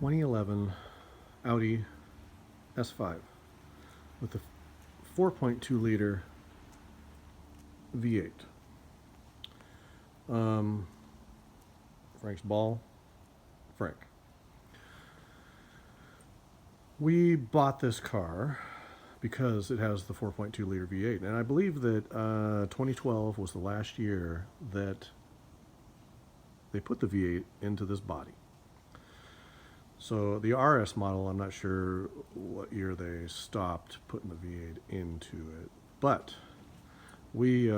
2011 Audi S5 with a 4.2 liter V8. Frank's ball, Frank. We bought this car because it has the 4.2 liter V8, and I believe that 2012 was the last year that they put the V8 into this body. So the RS model, I'm not sure what year they stopped putting the V8 into it, but we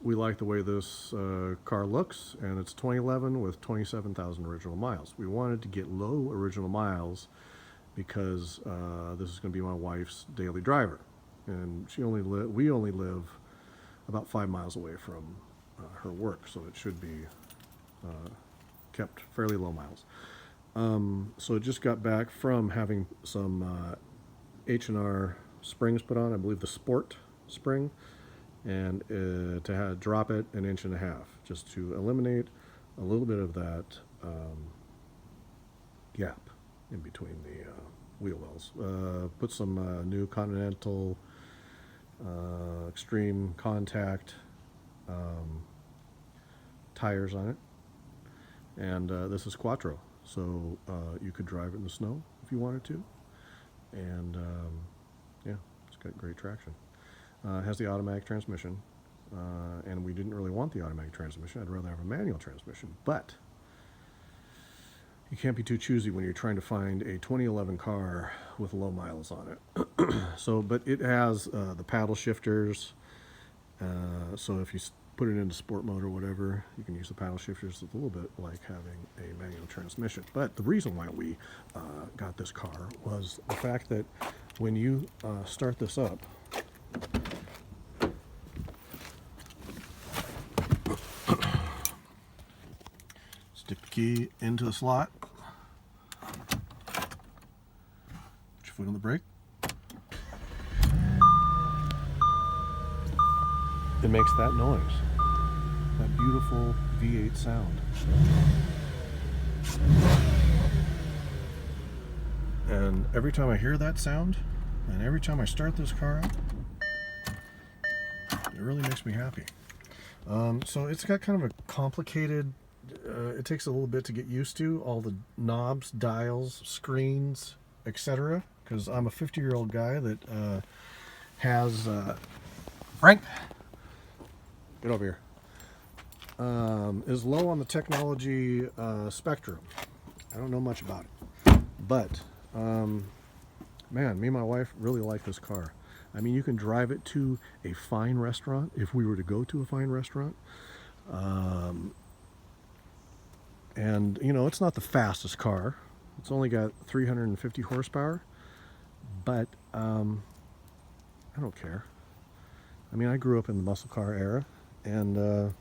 like the way this car looks, and it's 2011 with 27,000 original miles. We wanted to get low original miles because this is going to be my wife's daily driver, and we only live about 5 miles away from her work, so it should be kept fairly low miles. So it just got back from having some H&R springs put on, I believe the Sport spring, and to drop it 1.5 inches just to eliminate a little bit of that gap in between the wheel wells. Put some new Continental Extreme Contact tires on it, and this is Quattro, so you could drive it in the snow if you wanted to, and yeah, it's got great traction. It has the automatic transmission, and we didn't really want the automatic transmission. I'd rather have a manual transmission, but you can't be too choosy when you're trying to find a 2011 car with low miles on it. So, but it has the paddle shifters, so if you put it into sport mode or whatever, you can use the paddle shifters. It's a little bit like having a manual transmission. But the reason why we got this car was the fact that when you start this up, stick the key into the slot, put your foot on the brake, it makes that noise, that beautiful V8 sound. And every time I hear that sound, and every time I start this car up, it really makes me happy. So it's got kind of a complicated, it takes a little bit to get used to, all the knobs, dials, screens, etc. Because I'm a 50-year-old guy that has, Frank, get over here, is low on the technology spectrum. I don't know much about it, but man, me and my wife really like this car. I mean, you can drive it to a fine restaurant if we were to go to a fine restaurant. And, you know, it's not the fastest car. It's only got 350 horsepower. But I don't care. I mean, I grew up in the muscle car era. And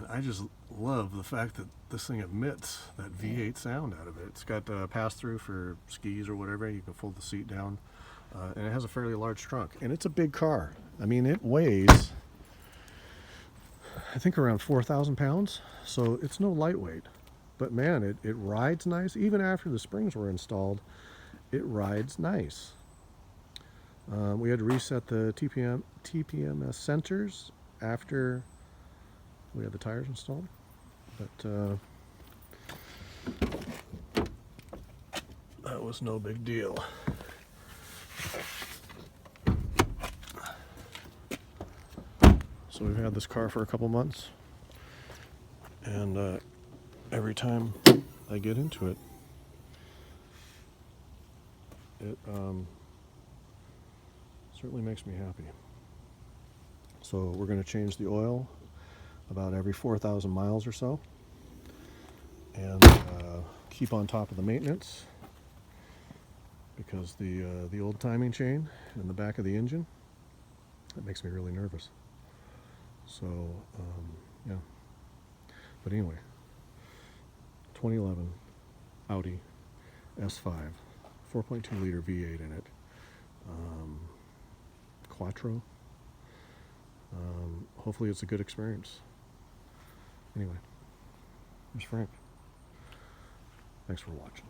I just love the fact that this thing emits that V8 sound out of it. It's got pass-through for skis or whatever. You can fold the seat down. And it has a fairly large trunk. And it's a big car. I mean, it weighs, I think, around 4,000 pounds. So it's no lightweight. But man, it rides nice. Even after the springs were installed, it rides nice. We had to reset the TPMS sensors after we had the tires installed. But that was no big deal. So we've had this car for a couple months, and every time I get into it, it certainly makes me happy. So we're going to change the oil about every 4,000 miles or so, and keep on top of the maintenance, because the old timing chain in the back of the engine, that makes me really nervous. So yeah, but anyway, 2011 Audi S5, 4.2 liter V8 in it, Quattro. Hopefully it's a good experience. Anyway, here's Frank. Thanks for watching.